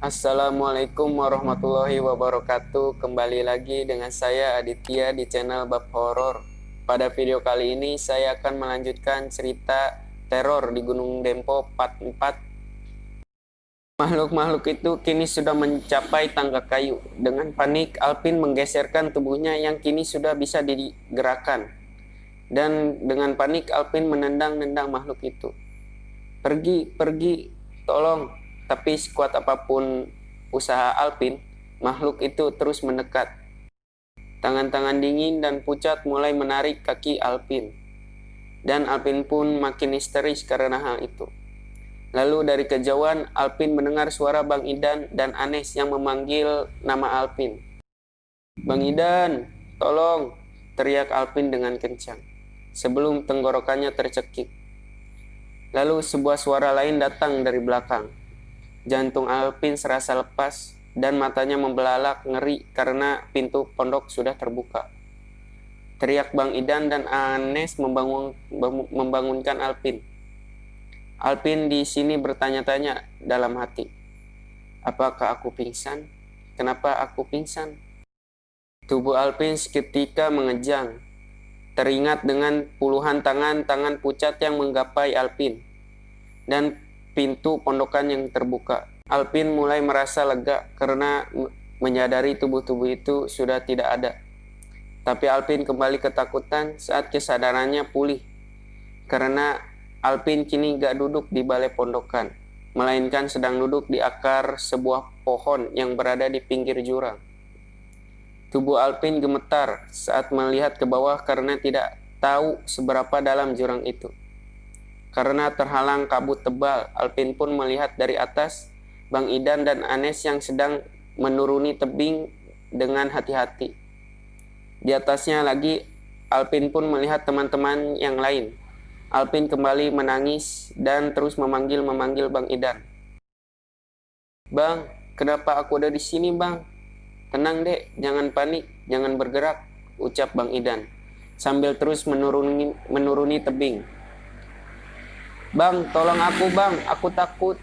Assalamualaikum warahmatullahi wabarakatuh. Kembali lagi dengan saya Aditya di channel Bab Horor. Pada video kali ini saya akan melanjutkan cerita teror di Gunung Dempo Part 4. Makhluk-makhluk itu kini sudah mencapai tangga kayu. Dengan panik, Alpin menggeserkan tubuhnya yang kini sudah bisa digerakkan. Dan dengan panik, Alpin menendang-nendang makhluk itu. Pergi, pergi, tolong. Tapi sekuat apapun usaha Alpin, makhluk itu terus mendekat. Tangan-tangan dingin dan pucat mulai menarik kaki Alpin. Dan Alpin pun makin histeris karena hal itu. Lalu dari kejauhan, Alpin mendengar suara Bang Idan dan Anes yang memanggil nama Alpin. "Bang Idan, tolong!" teriak Alpin dengan kencang, sebelum tenggorokannya tercekik. Lalu sebuah suara lain datang dari belakang. Jantung Alpin serasa lepas dan matanya membelalak ngeri karena pintu pondok sudah terbuka. Teriak Bang Idan dan Anes membangunkan Alpin. Alpin di sini bertanya-tanya dalam hati. Apakah aku pingsan? Kenapa aku pingsan? Tubuh Alpin seketika mengejang. Teringat dengan puluhan tangan-tangan pucat yang menggapai Alpin. Dan pintu pondokan yang terbuka. Alpin mulai merasa lega karena menyadari tubuh-tubuh itu sudah tidak ada. Tapi Alpin kembali ketakutan saat kesadarannya pulih. Karena Alpin kini gak duduk di balai pondokan, melainkan sedang duduk di akar sebuah pohon yang berada di pinggir jurang. Tubuh Alpin gemetar saat melihat ke bawah karena tidak tahu seberapa dalam jurang itu. Karena terhalang kabut tebal, Alpin pun melihat dari atas Bang Idan dan Anes yang sedang menuruni tebing dengan hati-hati. Di atasnya lagi, Alpin pun melihat teman-teman yang lain. Alpin kembali menangis dan terus memanggil Bang Idan. "Bang, kenapa aku ada di sini, Bang? Tenang, Dek, jangan panik, jangan bergerak," ucap Bang Idan sambil terus menuruni tebing. "Bang, tolong aku, Bang, aku takut."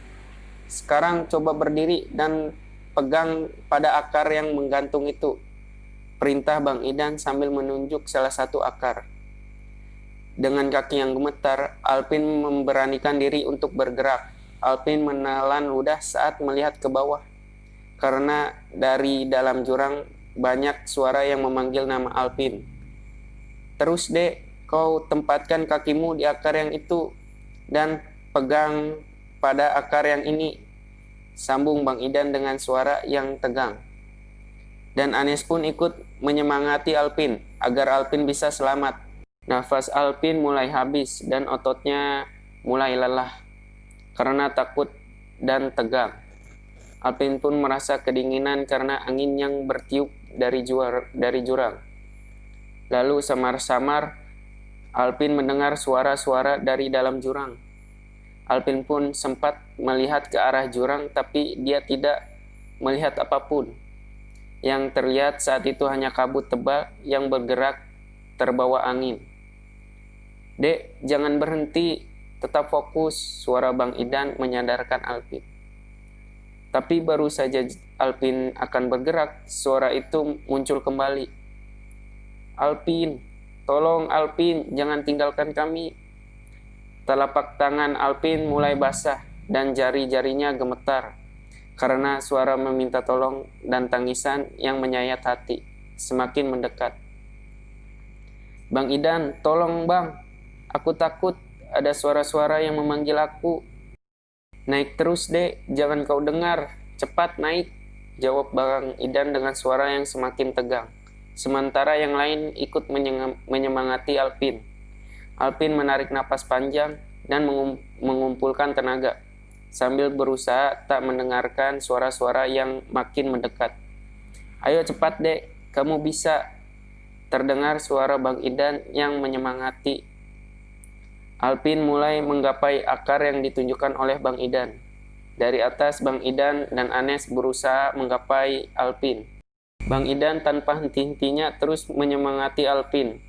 "Sekarang coba berdiri dan pegang pada akar yang menggantung itu," perintah Bang Idan sambil menunjuk salah satu akar. Dengan kaki yang gemetar, Alpin memberanikan diri untuk bergerak. Alpin menelan ludah saat melihat ke bawah. Karena dari dalam jurang banyak suara yang memanggil nama Alpin. "Terus, Dek, kau tempatkan kakimu di akar yang itu dan pegang pada akar yang ini," sambung Bang Idan dengan suara yang tegang. Dan Anes pun ikut menyemangati Alpin agar Alpin bisa selamat. Nafas Alpin mulai habis dan ototnya mulai lelah karena takut dan tegang. Alpin pun merasa kedinginan karena angin yang bertiup dari jurang. Lalu samar-samar Alpin mendengar suara-suara dari dalam jurang. Alpin pun sempat melihat ke arah jurang tapi dia tidak melihat apapun. Yang terlihat saat itu hanya kabut tebal yang bergerak terbawa angin. "Dek, jangan berhenti, tetap fokus," suara Bang Idan menyadarkan Alpin. Tapi baru saja Alpin akan bergerak, suara itu muncul kembali. "Alpin, tolong Alpin, jangan tinggalkan kami." Telapak tangan Alpin mulai basah dan jari-jarinya gemetar karena suara meminta tolong dan tangisan yang menyayat hati semakin mendekat. "Bang Idan, tolong, Bang. Aku takut, ada suara-suara yang memanggil aku." "Naik terus, Dek, jangan kau dengar. Cepat naik," jawab Bang Idan dengan suara yang semakin tegang. Sementara yang lain ikut menyemangati Alpin. Alpin menarik napas panjang dan mengumpulkan tenaga sambil berusaha tak mendengarkan suara-suara yang makin mendekat. "Ayo cepat, Dek, kamu bisa," terdengar suara Bang Idan yang menyemangati. Alpin mulai menggapai akar yang ditunjukkan oleh Bang Idan. Dari atas, Bang Idan dan Anes berusaha menggapai Alpin. Bang Idan tanpa henti-hentinya terus menyemangati Alpin.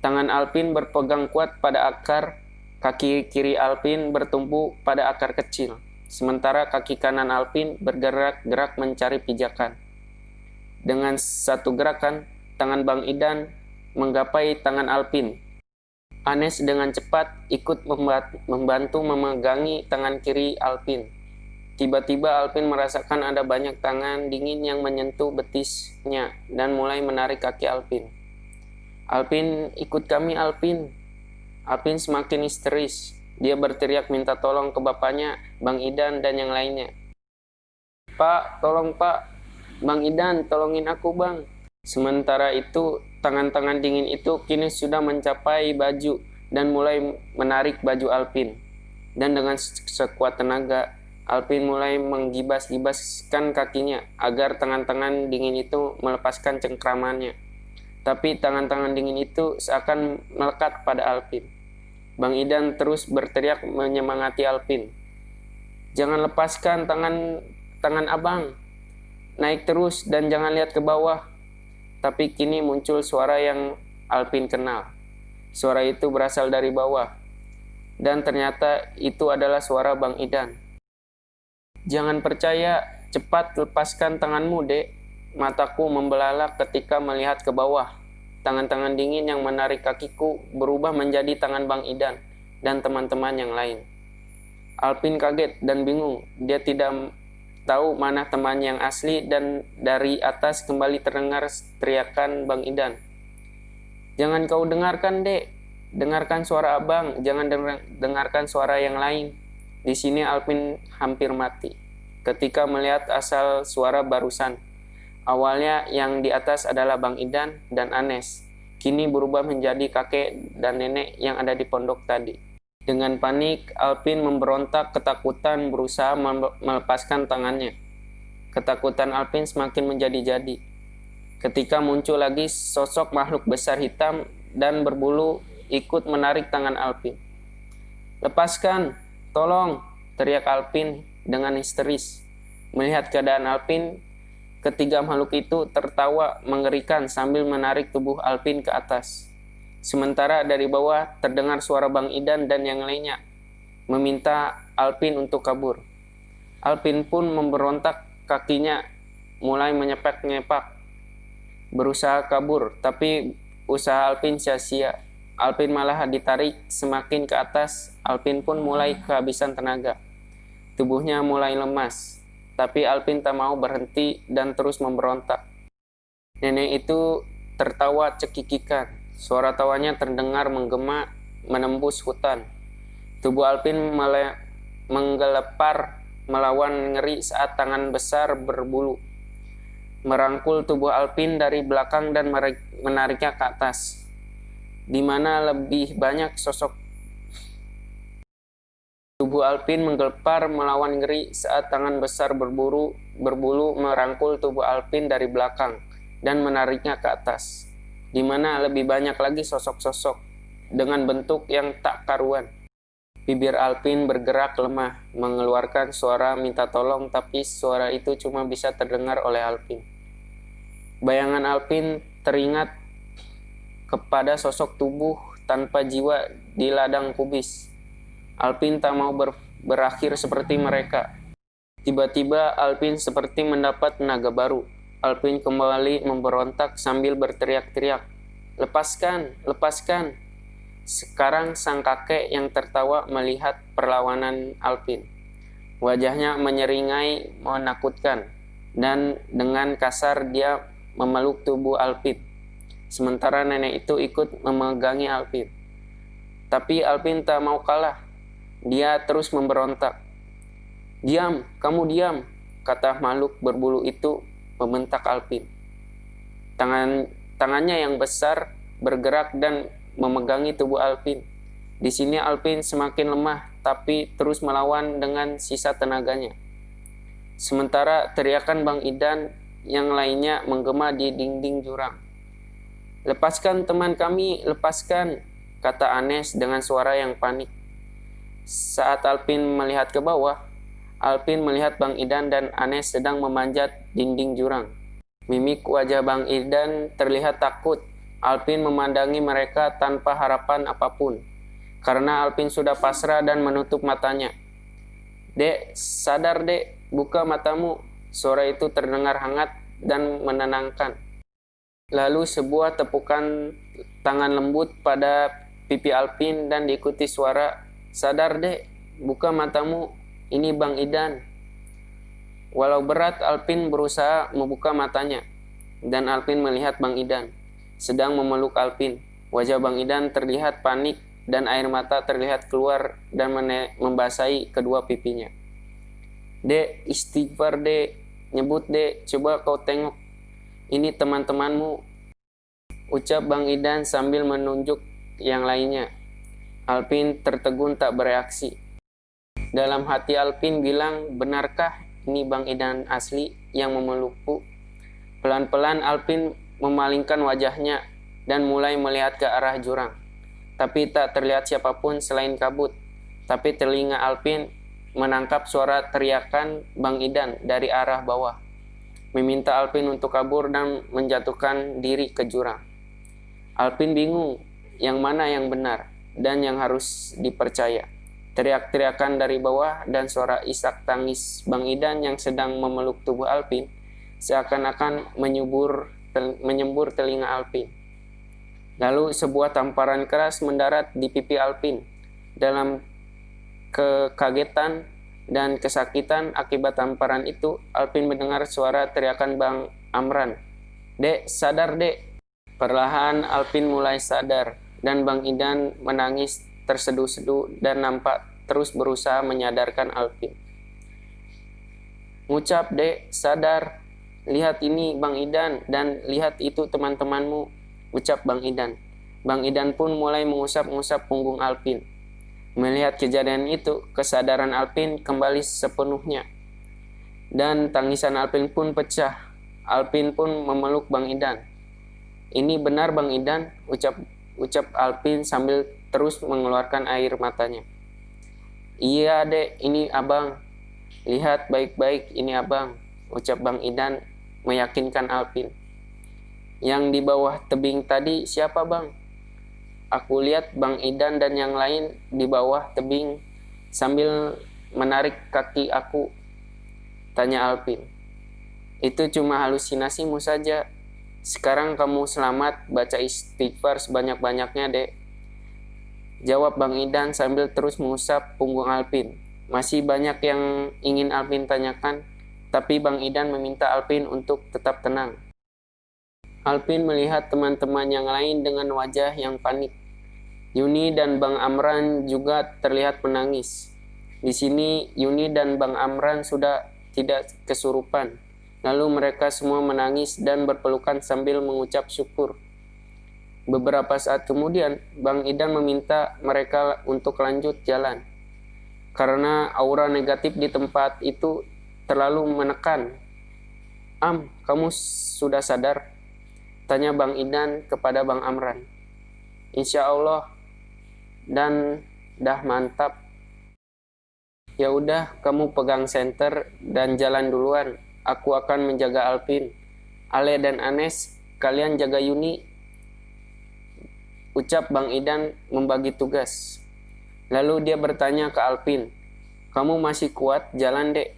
Tangan Alpin berpegang kuat pada akar, kaki kiri Alpin bertumpu pada akar kecil. sementara kaki kanan Alpin bergerak-gerak mencari pijakan. Dengan satu gerakan, tangan Bang Idan menggapai tangan Alpin. Anes dengan cepat ikut membantu memegangi tangan kiri Alpin. Tiba-tiba Alpin merasakan ada banyak tangan dingin yang menyentuh betisnya dan mulai menarik kaki Alpin. Alpin, ikut kami Alpin. Alpin semakin histeris. Dia berteriak minta tolong ke bapaknya, Bang Idan dan yang lainnya. Pak, tolong Pak. Bang Idan, tolongin aku Bang. Sementara itu, tangan-tangan dingin itu kini sudah mencapai baju dan mulai menarik baju Alpin. Dan dengan sekuat tenaga, Alpin mulai menggibas-gibaskan kakinya agar tangan-tangan dingin itu melepaskan cengkramannya. Tapi tangan-tangan dingin itu seakan melekat pada Alpin. Bang Idan terus berteriak menyemangati Alpin. Jangan lepaskan tangan abang. Naik terus dan jangan lihat ke bawah. Tapi kini muncul suara yang Alpin kenal. Suara itu berasal dari bawah. Dan ternyata itu adalah suara Bang Idan. Jangan percaya, cepat lepaskan tanganmu, Dek. Mataku membelalak ketika melihat ke bawah. Tangan-tangan dingin yang menarik kakiku berubah menjadi tangan Bang Idan dan teman-teman yang lain. Alpin kaget dan bingung. Dia tidak tahu mana teman yang asli dan dari atas kembali terdengar teriakan Bang Idan. Jangan kau dengarkan, Dek. Dengarkan suara abang, jangan dengarkan suara yang lain. Di sini Alpin hampir mati ketika melihat asal suara barusan. Awalnya yang di atas adalah Bang Idan dan Anes. Kini berubah menjadi kakek dan nenek yang ada di pondok tadi. Dengan panik, Alpin memberontak ketakutan berusaha melepaskan tangannya. Ketakutan Alpin semakin menjadi-jadi. Ketika muncul lagi sosok makhluk besar hitam dan berbulu ikut menarik tangan Alpin. Lepaskan! Tolong, teriak Alpin dengan histeris. Melihat keadaan Alpin, ketiga makhluk itu tertawa mengerikan sambil menarik tubuh Alpin ke atas. Sementara dari bawah terdengar suara Bang Idan dan yang lainnya meminta Alpin untuk kabur. Alpin pun memberontak, kakinya mulai menyepak-nyepak. Berusaha kabur, tapi usaha Alpin sia-sia. Alpin malah ditarik semakin ke atas. Alpin pun mulai kehabisan tenaga. Tubuhnya mulai lemas. Tapi Alpin tak mau berhenti dan terus memberontak. Nenek itu tertawa cekikikan. Suara tawanya terdengar menggema menembus hutan. Tubuh Alpin menggelepar melawan ngeri saat tangan besar berbulu merangkul tubuh Alpin dari belakang dan menariknya ke atas, di mana lebih banyak sosok. Tubuh Alpin menggelepar melawan ngeri saat tangan besar berbulu merangkul tubuh Alpin dari belakang dan menariknya ke atas, di mana lebih banyak lagi sosok-sosok dengan bentuk yang tak karuan. Bibir Alpin bergerak lemah, mengeluarkan suara minta tolong, tapi suara itu cuma bisa terdengar oleh Alpin. Bayangan Alpin teringat kepada sosok tubuh tanpa jiwa di ladang kubis. Alpin tak mau berakhir seperti mereka. Tiba-tiba Alpin seperti mendapat tenaga baru. Alpin kembali memberontak sambil berteriak-teriak. Lepaskan, lepaskan. Sekarang sang kakek yang tertawa melihat perlawanan Alpin. Wajahnya menyeringai menakutkan, dan dengan kasar dia memeluk tubuh Alpin. Sementara nenek itu ikut memegangi Alpin. Tapi Alpin tak mau kalah. Dia terus memberontak. Diam, kamu diam, kata makhluk berbulu itu membentak Alpin. Tangannya yang besar bergerak dan memegangi tubuh Alpin. Di sini Alpin semakin lemah, tapi terus melawan dengan sisa tenaganya. Sementara teriakan Bang Idan yang lainnya menggema di dinding jurang. Lepaskan teman kami, lepaskan, kata Anes dengan suara yang panik. Saat Alpin melihat ke bawah, Alpin melihat Bang Idan dan Anes sedang memanjat dinding jurang. Mimik wajah Bang Idan terlihat takut. Alpin memandangi mereka tanpa harapan apapun, karena Alpin sudah pasrah dan menutup matanya. Dek, sadar dek, buka matamu. Suara itu terdengar hangat dan menenangkan. Lalu sebuah tepukan tangan lembut pada pipi Alpin dan diikuti suara, sadar dek, buka matamu, ini Bang Idan. Walau berat, Alpin berusaha membuka matanya. Dan Alpin melihat Bang Idan sedang memeluk Alpin. Wajah Bang Idan terlihat panik dan air mata terlihat keluar dan membasahi kedua pipinya. Dek, istighfar dek, nyebut dek, coba kau tengok. Ini teman-temanmu, ucap Bang Idan sambil menunjuk yang lainnya. Alpin tertegun tak bereaksi. Dalam hati Alpin bilang, benarkah ini Bang Idan asli yang memelukku? Pelan-pelan Alpin memalingkan wajahnya dan mulai melihat ke arah jurang. Tapi tak terlihat siapapun selain kabut. Tapi telinga Alpin menangkap suara teriakan Bang Idan dari arah bawah, meminta Alpin untuk kabur dan menjatuhkan diri ke jurang. Alpin bingung yang mana yang benar dan yang harus dipercaya. Teriak-teriakan dari bawah dan suara isak tangis Bang Idan yang sedang memeluk tubuh Alpin seakan-akan menyembur telinga Alpin. Lalu sebuah tamparan keras mendarat di pipi Alpin. Dalam kekagetan dan kesakitan akibat tamparan itu, Alpin mendengar suara teriakan Bang Amran. Dek, sadar dek. Perlahan Alpin mulai sadar dan Bang Idan menangis terseduh-seduh dan nampak terus berusaha menyadarkan Alpin. Ngucap dek, sadar. Lihat ini Bang Idan dan lihat itu teman-temanmu, ucap Bang Idan. Bang Idan pun mulai mengusap-ngusap punggung Alpin. Melihat kejadian itu, kesadaran Alpin kembali sepenuhnya. Dan tangisan Alpin pun pecah. Alpin pun memeluk Bang Idan. Ini benar Bang Idan, ucap Alpin sambil terus mengeluarkan air matanya. Iya dek, ini abang. Lihat baik-baik, ini abang, ucap Bang Idan meyakinkan Alpin. Yang di bawah tebing tadi siapa bang? Aku lihat Bang Idan dan yang lain di bawah tebing sambil menarik kaki aku, tanya Alpin. Itu cuma halusinasimu saja. Sekarang kamu selamat, baca istighfar sebanyak-banyaknya dek, jawab Bang Idan sambil terus mengusap punggung Alpin. Masih banyak yang ingin Alpin tanyakan, tapi Bang Idan meminta Alpin untuk tetap tenang. Alpin melihat teman-teman yang lain dengan wajah yang panik. Yuni dan Bang Amran juga terlihat menangis. Di sini Yuni dan Bang Amran sudah tidak kesurupan. Lalu mereka semua menangis dan berpelukan sambil mengucap syukur. Beberapa saat kemudian, Bang Idan meminta mereka untuk lanjut jalan. Karena aura negatif di tempat itu terlalu menekan. Kamu sudah sadar? Tanya Bang Idan kepada Bang Amran. Insya Allah, dan dah mantap. Ya udah, kamu pegang senter dan jalan duluan. Aku akan menjaga Alpin. Ale dan Anes, kalian jaga Yuni, ucap Bang Idan membagi tugas. Lalu dia bertanya ke Alpin, kamu masih kuat jalan dek?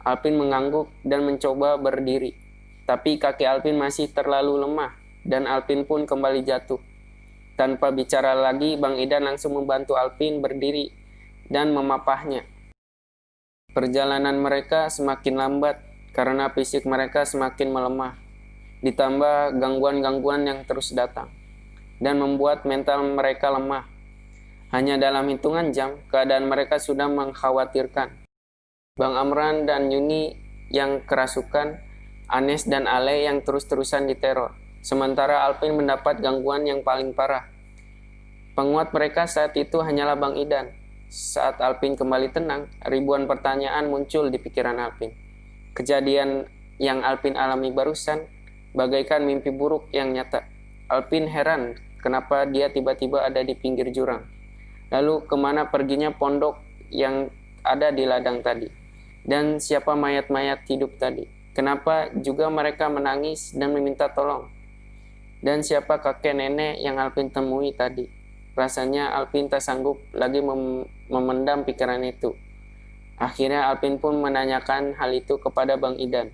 Alpin mengangguk dan mencoba berdiri. Tapi kaki Alpin masih terlalu lemah dan Alpin pun kembali jatuh. Tanpa bicara lagi, Bang Idan langsung membantu Alpin berdiri dan memapahnya. Perjalanan mereka semakin lambat karena fisik mereka semakin melemah. Ditambah gangguan-gangguan yang terus datang dan membuat mental mereka lemah. Hanya dalam hitungan jam, keadaan mereka sudah mengkhawatirkan. Bang Amran dan Yuni yang kerasukan, Anes dan Ale yang terus-terusan diteror. Sementara Alpin mendapat gangguan yang paling parah. Penguat mereka saat itu hanyalah Bang Idan. Saat Alpin kembali tenang, ribuan pertanyaan muncul di pikiran Alpin. Kejadian yang Alpin alami barusan bagaikan mimpi buruk yang nyata. Alpin heran kenapa dia tiba-tiba ada di pinggir jurang. Lalu kemana perginya pondok yang ada di ladang tadi? Dan siapa mayat-mayat hidup tadi? Kenapa juga mereka menangis dan meminta tolong? Dan siapa kakek nenek yang Alpin temui tadi? Rasanya Alpin tak sanggup lagi memendam pikiran itu. Akhirnya Alpin pun menanyakan hal itu kepada Bang Idan.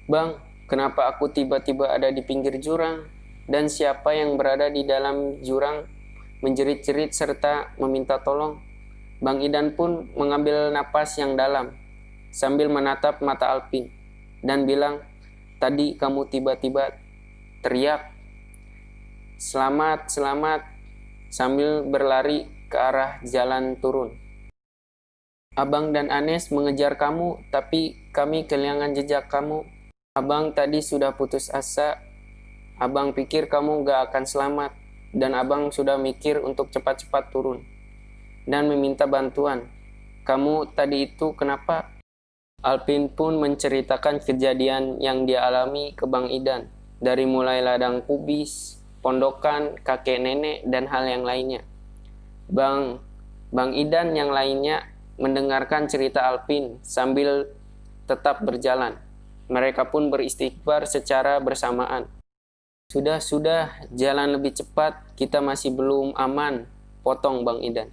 Bang, kenapa aku tiba-tiba ada di pinggir jurang? Dan siapa yang berada di dalam jurang menjerit-jerit serta meminta tolong? Bang Idan pun mengambil napas yang dalam sambil menatap mata Alpin dan bilang, tadi kamu tiba-tiba teriak, "Selamat, selamat," sambil berlari ke arah jalan turun. Abang dan Anes mengejar kamu, tapi kami kehilangan jejak kamu. Abang tadi sudah putus asa. Abang pikir kamu gak akan selamat, dan abang sudah mikir untuk cepat-cepat turun dan meminta bantuan. Kamu tadi itu kenapa? Alpin pun menceritakan kejadian yang dia alami ke Bang Idan, dari mulai ladang kubis, pondokan, kakek nenek, dan hal yang lainnya. Bang Idan yang lainnya mendengarkan cerita Alpin sambil tetap berjalan. Mereka pun beristighfar secara bersamaan. Sudah, jalan lebih cepat, kita masih belum aman, potong Bang Idan.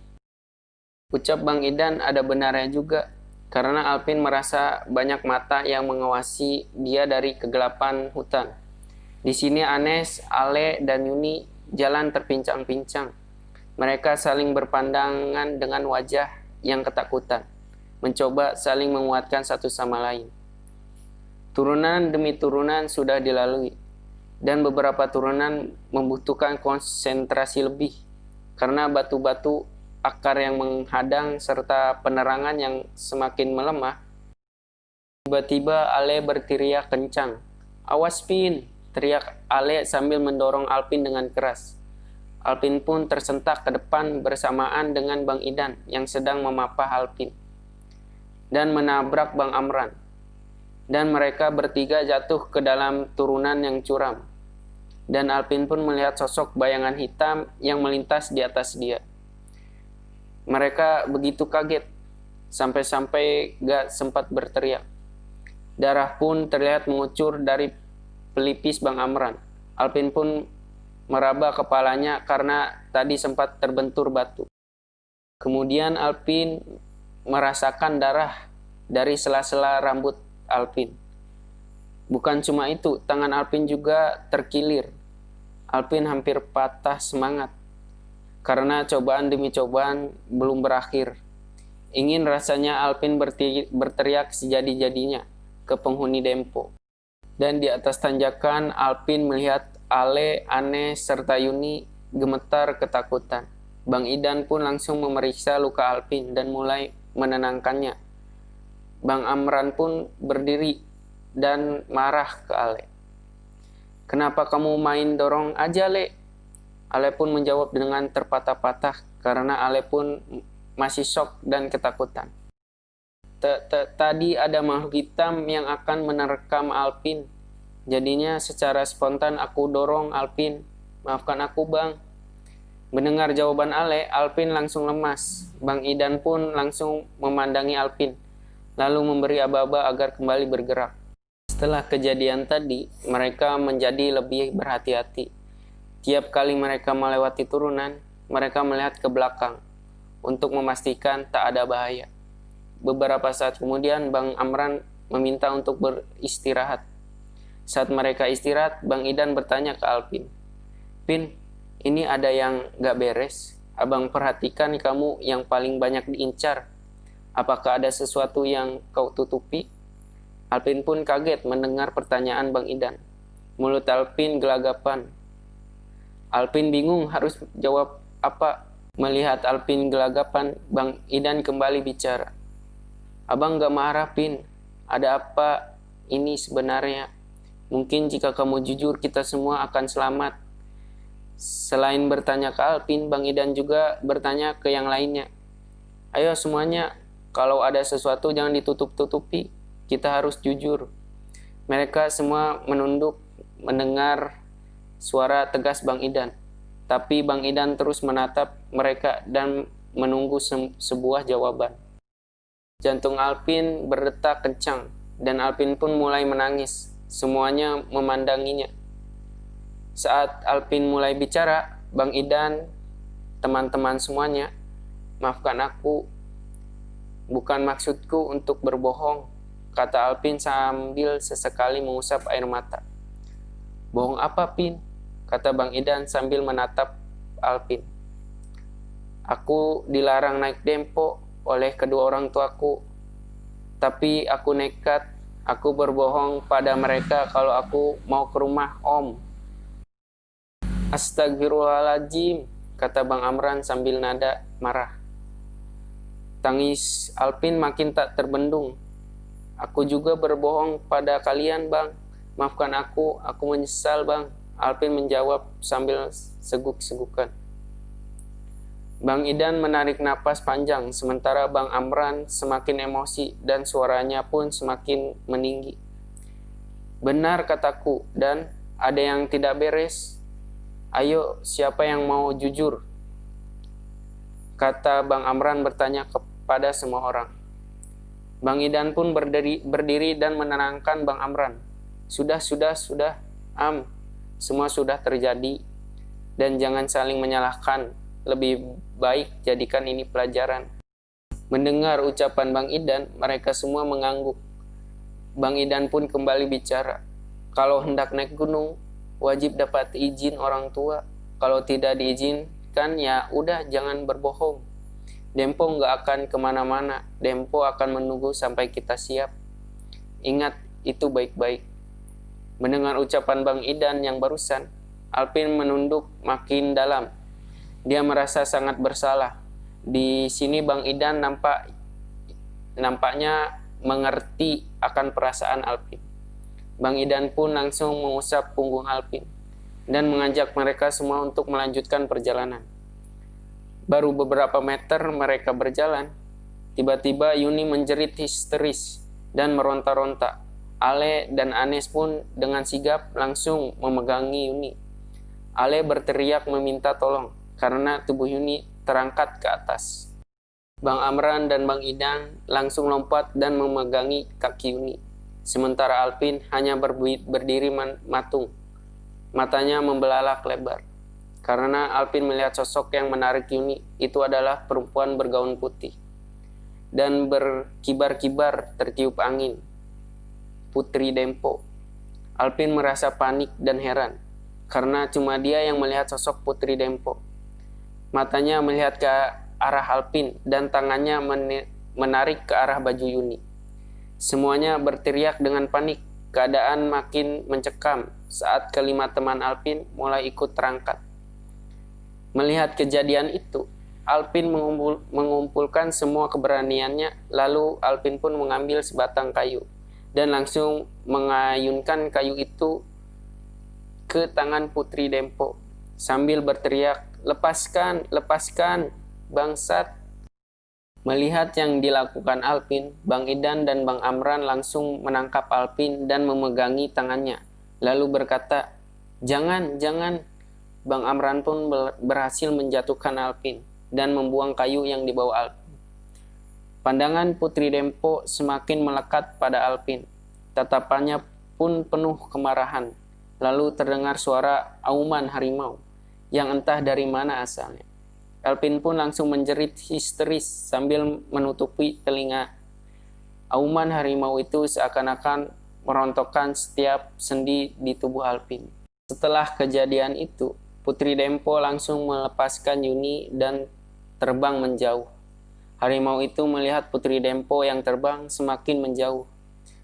Ucap Bang Idan ada benarnya juga, karena Alpin merasa banyak mata yang mengawasi dia dari kegelapan hutan. Di sini Anes, Ale, dan Yuni jalan terpincang-pincang. Mereka saling berpandangan dengan wajah yang ketakutan, mencoba saling menguatkan satu sama lain. Turunan demi turunan sudah dilalui, dan beberapa turunan membutuhkan konsentrasi lebih, karena batu-batu, akar yang menghadang, serta penerangan yang semakin melemah. Tiba-tiba Ale berteriak kencang. "Awas Pin!" teriak Ale sambil mendorong Alpin dengan keras. Alpin pun tersentak ke depan bersamaan dengan Bang Idan yang sedang memapah Alpin dan menabrak Bang Amran. Dan mereka bertiga jatuh ke dalam turunan yang curam. Dan Alpin pun melihat sosok bayangan hitam yang melintas di atas dia. Mereka begitu kaget, sampai-sampai gak sempat berteriak. Darah pun terlihat mengucur dari pelipis Bang Amran. Alpin pun meraba kepalanya karena tadi sempat terbentur batu. Kemudian Alpin merasakan darah dari sela-sela rambut Alpin. Bukan cuma itu, tangan Alpin juga terkilir. Alpin hampir patah semangat karena cobaan demi cobaan belum berakhir. Ingin rasanya Alpin berteriak sejadi-jadinya ke penghuni Dempo. Dan di atas tanjakan Alpin melihat Ale, Anes, serta Yuni gemetar ketakutan. Bang Idan pun langsung memeriksa luka Alpin dan mulai menenangkannya. Bang Amran pun berdiri dan marah ke Ale. "Kenapa kamu main dorong aja, Le?" Ale pun menjawab dengan terpatah-patah karena Ale pun masih shock dan ketakutan. Tadi ada makhluk hitam yang akan menerkam Alpin. Jadinya secara spontan aku dorong Alpin. Maafkan aku, Bang. Mendengar jawaban Ale, Alpin langsung lemas. Bang Idan pun langsung memandangi Alpin, lalu memberi aba-aba agar kembali bergerak. Setelah kejadian tadi, mereka menjadi lebih berhati-hati. Tiap kali mereka melewati turunan, mereka melihat ke belakang untuk memastikan tak ada bahaya. Beberapa saat kemudian, Bang Amran meminta untuk beristirahat. Saat mereka istirahat, Bang Idan bertanya ke Alpin, "Pin, ini ada yang gak beres. Abang perhatikan kamu yang paling banyak diincar. Apakah ada sesuatu yang kau tutupi?" Alpin pun kaget mendengar pertanyaan Bang Idan. Mulut Alpin gelagapan. Alpin bingung harus jawab apa. Melihat Alpin gelagapan, Bang Idan kembali bicara. "Abang gak marah, Pin. Ada apa ini sebenarnya? Mungkin jika kamu jujur, kita semua akan selamat." Selain bertanya ke Alpin, Bang Idan juga bertanya ke yang lainnya. "Ayo semuanya, kalau ada sesuatu jangan ditutup-tutupi. Kita harus jujur." Mereka semua menunduk mendengar suara tegas Bang Idan. Tapi Bang Idan terus menatap mereka dan menunggu sebuah jawaban. Jantung Alpin berdetak kencang dan Alpin pun mulai menangis. Semuanya memandanginya. Saat Alpin mulai bicara, Bang Idan, "Teman-teman semuanya, maafkan aku. bukan maksudku untuk berbohong, kata Alpin sambil sesekali mengusap air mata. Bohong apa, Pin? Kata Bang Idan sambil menatap Alpin. Aku dilarang naik Dempo oleh kedua orang tuaku, tapi aku nekat. Aku berbohong pada mereka kalau aku mau ke rumah Om. Astagfirullahaladzim, kata Bang Amran sambil nada marah. Tangis Alpin makin tak terbendung. Aku juga berbohong pada kalian, Bang. Maafkan aku menyesal, Bang. Alpin menjawab sambil seguk-segukan. Bang Idan menarik napas panjang, sementara Bang Amran semakin emosi dan suaranya pun semakin meninggi. Benar kataku, dan ada yang tidak beres. Ayo, siapa yang mau jujur? Kata Bang Amran bertanya kepada semua orang. Bang Idan pun berdiri dan menenangkan Bang Amran. Sudah, Am. Semua sudah terjadi. Dan jangan saling menyalahkan. Lebih baik jadikan ini pelajaran. Mendengar ucapan Bang Idan, mereka semua mengangguk. Bang Idan pun kembali bicara. Kalau hendak naik gunung, wajib dapat izin orang tua. Kalau tidak diizinkan, ya udah jangan berbohong. Dempo nggak akan kemana-mana. Dempo akan menunggu sampai kita siap. Ingat itu baik-baik. Mendengar ucapan Bang Idan yang barusan, Alpin menunduk makin dalam. Dia merasa sangat bersalah. Di sini Bang Idan nampaknya mengerti akan perasaan Alpin. Bang Idan pun langsung mengusap punggung Alpin dan mengajak mereka semua untuk melanjutkan perjalanan. Baru beberapa meter mereka berjalan, tiba-tiba Yuni menjerit histeris dan meronta-ronta. Ale dan Anes pun dengan sigap langsung memegangi Yuni. Ale berteriak meminta tolong karena tubuh Yuni terangkat ke atas. Bang Amran dan Bang Idan langsung lompat dan memegangi kaki Yuni. Sementara Alpin hanya berdiri matung. Matanya membelalak lebar. Karena Alpin melihat sosok yang menarik Yuni itu adalah perempuan bergaun putih. Dan berkibar-kibar tertiup angin. Putri Dempo. Alpin merasa panik dan heran. Karena cuma dia yang melihat sosok Putri Dempo. Matanya melihat ke arah Alpin dan tangannya menarik ke arah baju Yuni. Semuanya berteriak dengan panik. Keadaan makin mencekam saat kelima teman Alpin mulai ikut terangkat. Melihat kejadian itu, Alpin mengumpulkan semua keberaniannya, lalu Alpin pun mengambil sebatang kayu dan langsung mengayunkan kayu itu ke tangan Putri Dempo sambil berteriak, "Lepaskan, lepaskan, bangsat." Melihat yang dilakukan Alpin, Bang Idan dan Bang Amran langsung menangkap Alpin dan memegangi tangannya, lalu berkata, "Jangan, jangan." Bang Amran pun berhasil menjatuhkan Alpin dan membuang kayu yang dibawa Alpin. Pandangan Putri Dempo semakin melekat pada Alpin. Tatapannya pun penuh kemarahan. Lalu terdengar suara auman harimau yang entah dari mana asalnya. Alpin pun langsung menjerit histeris sambil menutupi telinga. Auman harimau itu seakan-akan merontokkan setiap sendi di tubuh Alpin. Setelah kejadian itu, Putri Dempo langsung melepaskan Yuni dan terbang menjauh. Harimau itu melihat Putri Dempo yang terbang semakin menjauh.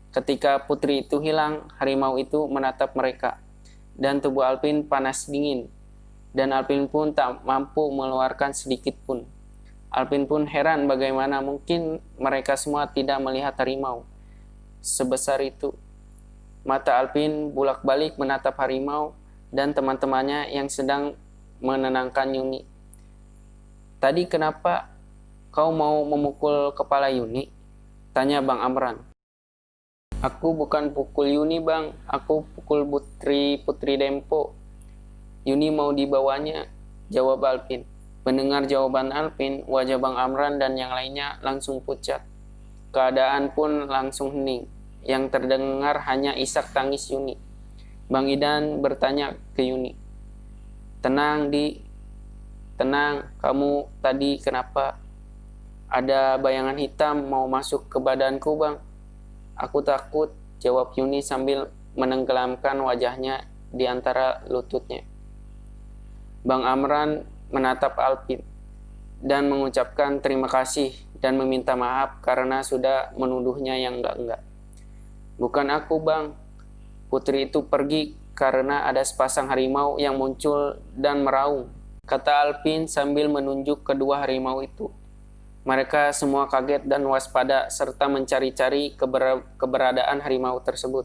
Ketika putri itu hilang, harimau itu menatap mereka. Dan tubuh Alpin panas dingin. Dan Alpin pun tak mampu mengeluarkan sedikit pun. Alpin pun heran bagaimana mungkin mereka semua tidak melihat harimau sebesar itu. Mata Alpin bolak-balik menatap harimau dan teman-temannya yang sedang menenangkan Yuni. "Tadi kenapa kau mau memukul kepala Yuni?" tanya Bang Amran. "Aku bukan pukul Yuni, Bang. Aku pukul Putri Dempo. Yuni mau dibawanya," jawab Alpin. Mendengar jawaban Alpin, wajah Bang Amran dan yang lainnya langsung pucat. Keadaan pun langsung hening. Yang terdengar hanya isak tangis Yuni. Bang Idan bertanya ke Yuni, "Tenang, Di. Tenang, kamu tadi kenapa?" Ada bayangan hitam mau masuk ke badanku, Bang. Aku takut, jawab Yuni sambil menenggelamkan wajahnya di antara lututnya. Bang Amran menatap Alpin dan mengucapkan terima kasih dan meminta maaf karena sudah menuduhnya yang enggak-enggak. Bukan aku, Bang. Putri itu pergi karena ada sepasang harimau yang muncul dan meraung, kata Alpin sambil menunjuk kedua harimau itu. Mereka semua kaget dan waspada serta mencari-cari keberadaan harimau tersebut.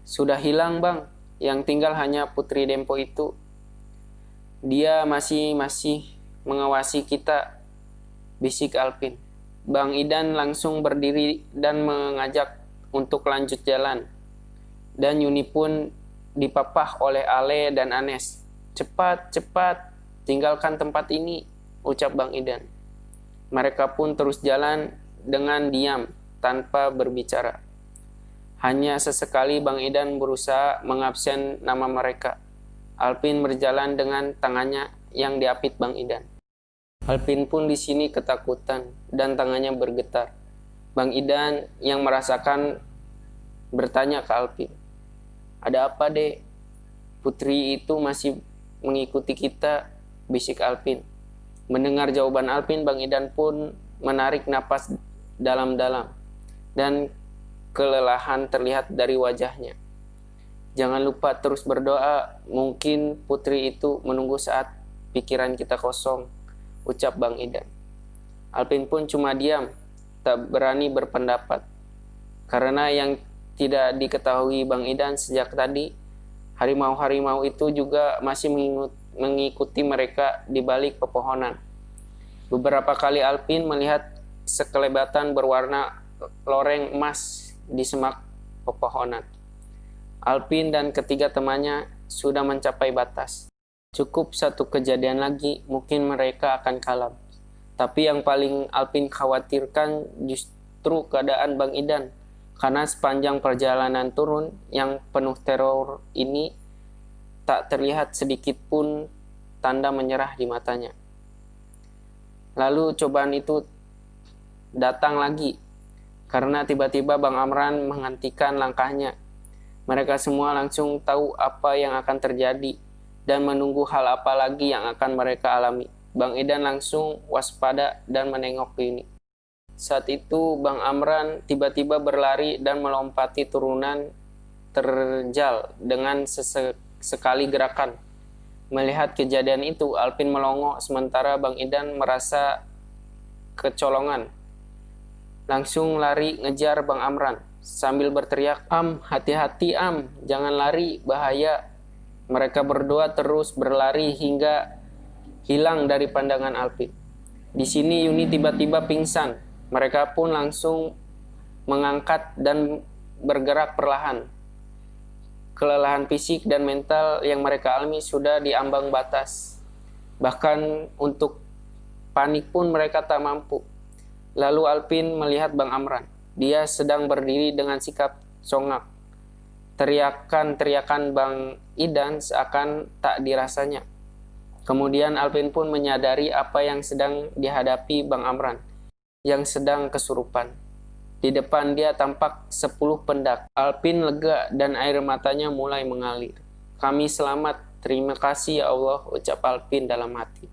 Sudah hilang, Bang. Yang tinggal hanya Putri Dempo itu. Dia masih mengawasi kita, bisik Alpin. Bang Idan langsung berdiri dan mengajak untuk lanjut jalan. Dan Yuni pun dipapah oleh Ale dan Anes. Cepat, cepat, tinggalkan tempat ini, ucap Bang Idan. Mereka pun terus jalan dengan diam, tanpa berbicara. Hanya sesekali Bang Idan berusaha mengabsen nama mereka. Alpin berjalan dengan tangannya yang diapit Bang Idan. Alpin pun di sini ketakutan dan tangannya bergetar. Bang Idan yang merasakan bertanya ke Alpin. Ada apa, Dek? Putri itu masih mengikuti kita, bisik Alpin. Mendengar jawaban Alpin, Bang Idan pun menarik napas dalam-dalam dan kelelahan terlihat dari wajahnya. Jangan lupa terus berdoa, mungkin Putri itu menunggu saat pikiran kita kosong, ucap Bang Idan. Alpin pun cuma diam, tak berani berpendapat. Karena yang tidak diketahui Bang Idan sejak tadi, harimau-harimau itu juga masih mengikuti mereka di balik pepohonan. Beberapa kali Alpin melihat sekelebatan berwarna loreng emas di semak pepohonan. Alpin dan ketiga temannya sudah mencapai batas. Cukup satu kejadian lagi, mungkin mereka akan kalah. Tapi yang paling Alpin khawatirkan justru keadaan Bang Idan. Karena sepanjang perjalanan turun yang penuh teror ini, tak terlihat sedikit pun tanda menyerah di matanya. Lalu cobaan itu datang lagi, karena tiba-tiba Bang Amran menghentikan langkahnya. Mereka semua langsung tahu apa yang akan terjadi dan menunggu hal apa lagi yang akan mereka alami. Bang Idan langsung waspada dan menengok ke Yuni. Saat itu Bang Amran tiba-tiba berlari dan melompati turunan terjal dengan sekali gerakan. Melihat kejadian itu, Alpin melongo sementara Bang Idan merasa kecolongan. Langsung lari ngejar Bang Amran sambil berteriak, "Am, hati-hati Am, jangan lari, bahaya." Mereka berdua terus berlari hingga hilang dari pandangan Alpin. Di sini Yuni tiba-tiba pingsan. Mereka pun langsung mengangkat dan bergerak perlahan. Kelelahan fisik dan mental yang mereka alami sudah di ambang batas. Bahkan untuk panik pun mereka tak mampu. Lalu Alpin melihat Bang Amran. Dia sedang berdiri dengan sikap songak. Teriakan-teriakan Bang Idan seakan tak dirasanya. Kemudian Alpin pun menyadari apa yang sedang dihadapi Bang Amran, yang sedang kesurupan. Di depan dia tampak 10 pendak. Alpin lega dan air matanya mulai mengalir. "Kami selamat, terima kasih ya Allah," ucap Alpin dalam hati.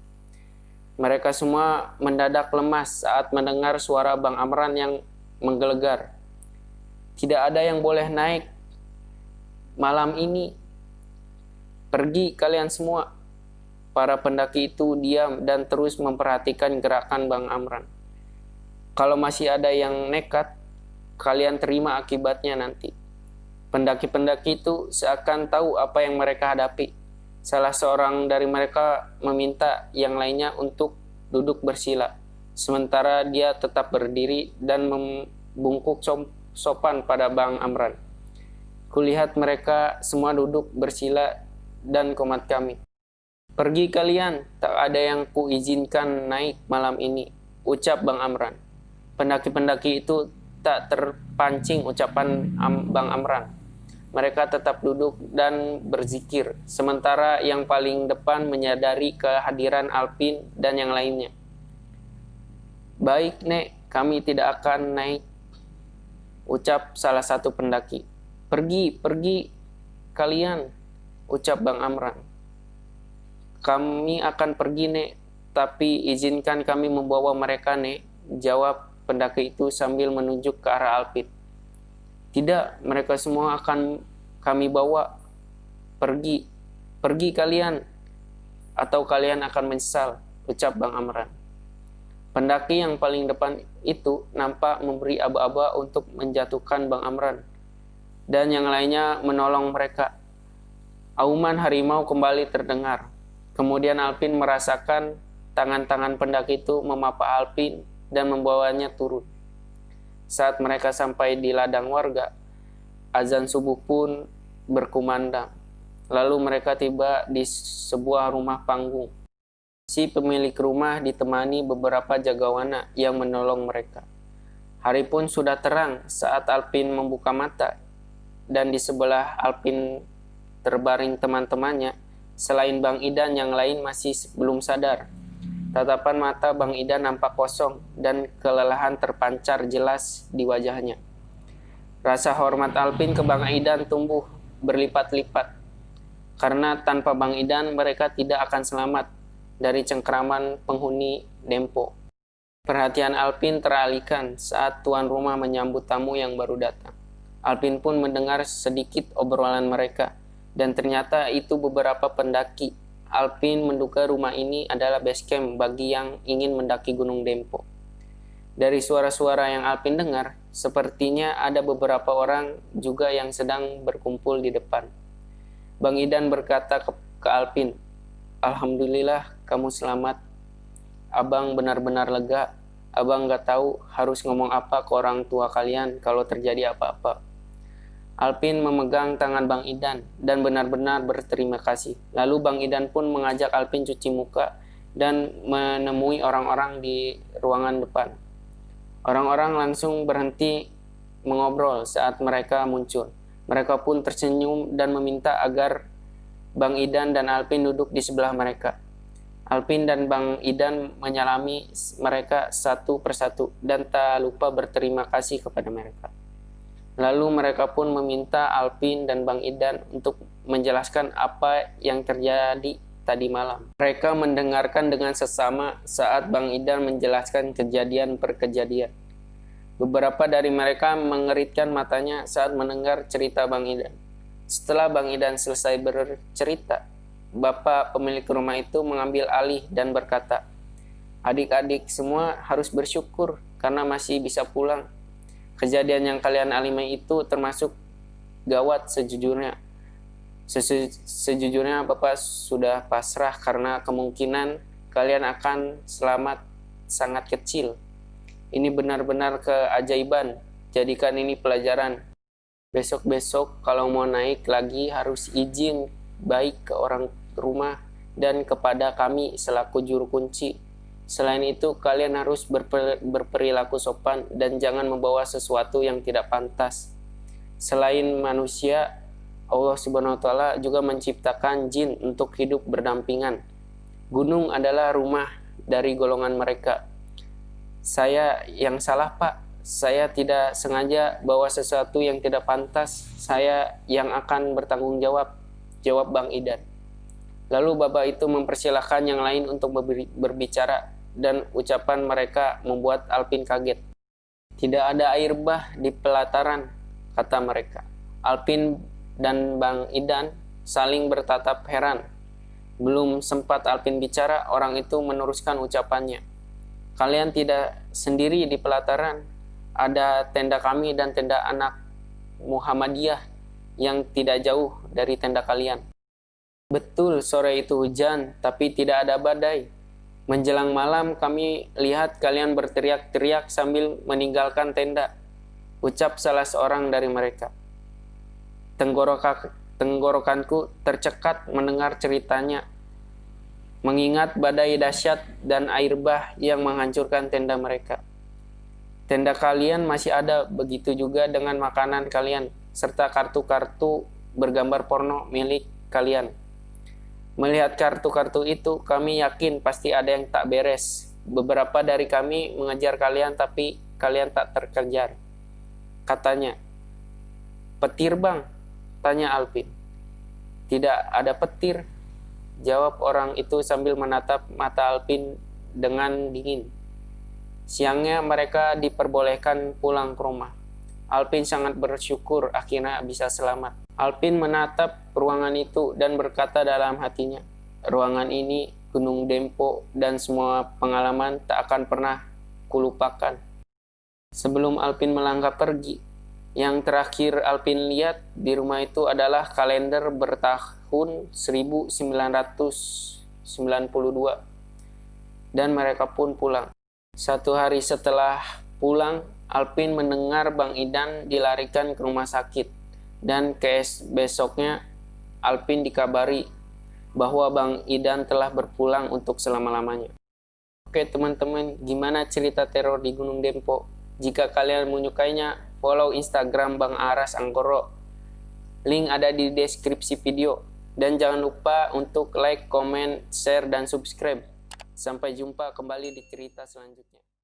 Mereka semua mendadak lemas saat mendengar suara Bang Amran yang menggelegar. "Tidak ada yang boleh naik malam ini. Pergi kalian semua." Para pendaki itu diam dan terus memperhatikan gerakan Bang Amran. "Kalau masih ada yang nekat, kalian terima akibatnya nanti." Pendaki-pendaki itu seakan tahu apa yang mereka hadapi. Salah seorang dari mereka meminta yang lainnya untuk duduk bersila, sementara dia tetap berdiri dan membungkuk sopan pada Bang Amran. "Kulihat mereka semua duduk bersila dan komat kami. Pergi kalian, tak ada yang kuizinkan naik malam ini," ucap Bang Amran. Pendaki-pendaki itu tak terpancing ucapan Bang Amran. Mereka tetap duduk dan berzikir, sementara yang paling depan menyadari kehadiran Alpin dan yang lainnya. Baik, Nek, kami tidak akan naik, ucap salah satu pendaki. Pergi kalian, ucap Bang Amran. Kami akan pergi, Nek, tapi izinkan kami membawa mereka, Nek, jawab pendaki itu sambil menunjuk ke arah Alpin. Tidak, mereka semua akan kami bawa. Pergi kalian, atau kalian akan menyesal, ucap Bang Amran. Pendaki yang paling depan itu nampak memberi aba-aba untuk menjatuhkan Bang Amran, dan yang lainnya menolong mereka. Auman harimau kembali terdengar. Kemudian Alpin merasakan tangan-tangan pendaki itu memapa Alpin dan membawanya turun. Saat mereka sampai di ladang warga, azan subuh pun berkumandang. Lalu mereka tiba di sebuah rumah panggung. Si pemilik rumah ditemani beberapa jagawana yang menolong mereka. Hari pun sudah terang saat Alpin membuka mata, dan di sebelah Alpin terbaring teman-temannya. Selain Bang Idan, yang lain masih belum sadar. Tatapan mata Bang Idan nampak kosong dan kelelahan terpancar jelas di wajahnya. Rasa hormat Alpin ke Bang Idan tumbuh berlipat-lipat, karena tanpa Bang Idan mereka tidak akan selamat dari cengkraman penghuni Dempo. Perhatian Alpin teralihkan saat tuan rumah menyambut tamu yang baru datang. Alpin pun mendengar sedikit obrolan mereka, dan ternyata itu beberapa pendaki. Alpin menduga rumah ini adalah base camp bagi yang ingin mendaki Gunung Dempo. Dari suara-suara yang Alpin dengar, sepertinya ada beberapa orang juga yang sedang berkumpul di depan. Bang Idan berkata ke Alpin, "Alhamdulillah kamu selamat. Abang benar-benar lega. Abang gak tahu harus ngomong apa ke orang tua kalian kalau terjadi apa-apa." Alpin memegang tangan Bang Idan dan benar-benar berterima kasih. Lalu Bang Idan pun mengajak Alpin cuci muka dan menemui orang-orang di ruangan depan. Orang-orang langsung berhenti mengobrol saat mereka muncul. Mereka pun tersenyum dan meminta agar Bang Idan dan Alpin duduk di sebelah mereka. Alpin dan Bang Idan menyalami mereka satu persatu dan tak lupa berterima kasih kepada mereka. Lalu mereka pun meminta Alpin dan Bang Idan untuk menjelaskan apa yang terjadi tadi malam. Mereka mendengarkan dengan sesama saat Bang Idan menjelaskan kejadian per kejadian. Beberapa dari mereka mengeritkan matanya saat mendengar cerita Bang Idan. Setelah Bang Idan selesai bercerita, bapak pemilik rumah itu mengambil alih dan berkata, "Adik-adik semua harus bersyukur karena masih bisa pulang. Kejadian yang kalian alami itu termasuk gawat sejujurnya. Sejujurnya Bapak sudah pasrah karena kemungkinan kalian akan selamat sangat kecil. Ini benar-benar keajaiban. Jadikan ini pelajaran. Besok-besok kalau mau naik lagi harus izin baik ke orang rumah dan kepada kami selaku juru kunci. Selain itu, kalian harus berperilaku sopan dan jangan membawa sesuatu yang tidak pantas. Selain manusia, Allah Subhanahu wa Ta'ala juga menciptakan jin untuk hidup berdampingan. Gunung adalah rumah dari golongan mereka. Saya yang salah, Pak. Saya tidak sengaja bawa sesuatu yang tidak pantas. Saya yang akan bertanggung jawab, jawab Bang Idan. Lalu bapak itu mempersilahkan yang lain untuk berbicara, dan ucapan mereka membuat Alpin kaget. "Tidak ada air bah di pelataran," kata mereka. Alpin dan Bang Idan saling bertatap heran. Belum sempat Alpin bicara, orang itu meneruskan ucapannya. "Kalian tidak sendiri di pelataran. Ada tenda kami dan tenda anak Muhammadiyah yang tidak jauh dari tenda kalian. Betul, sore itu hujan, tapi tidak ada badai. Menjelang malam kami lihat kalian berteriak-teriak sambil meninggalkan tenda," ucap salah seorang dari mereka. Tenggorokanku tercekat mendengar ceritanya, mengingat badai dahsyat dan air bah yang menghancurkan tenda mereka. Tenda kalian masih ada, begitu juga dengan makanan kalian, serta kartu-kartu bergambar porno milik kalian. Melihat kartu-kartu itu, kami yakin pasti ada yang tak beres. beberapa dari kami mengejar kalian tapi kalian tak terkejar. Katanya, petir bang? Tanya Alvin. Tidak ada petir, jawab orang itu sambil menatap mata Alvin dengan dingin. Siangnya mereka diperbolehkan pulang ke rumah. Alvin sangat bersyukur akhirnya bisa selamat. Alvin menatap ruangan itu dan berkata dalam hatinya, ruangan ini, Gunung Dempo, dan semua pengalaman tak akan pernah kulupakan. Sebelum Alvin melangkah pergi, yang terakhir Alvin lihat di rumah itu adalah kalender bertahun 1992. Dan mereka pun pulang. Satu hari setelah pulang, Alvin mendengar Bang Idan dilarikan ke rumah sakit. Dan besoknya Alvin dikabari bahwa Bang Idan telah berpulang untuk selama-lamanya. Oke teman-teman, gimana cerita teror di Gunung Dempo? Jika kalian menyukainya, follow Instagram Bang Aras Anggoro. Link ada di deskripsi video. Dan jangan lupa untuk like, comment, share, dan subscribe. Sampai jumpa kembali di cerita selanjutnya.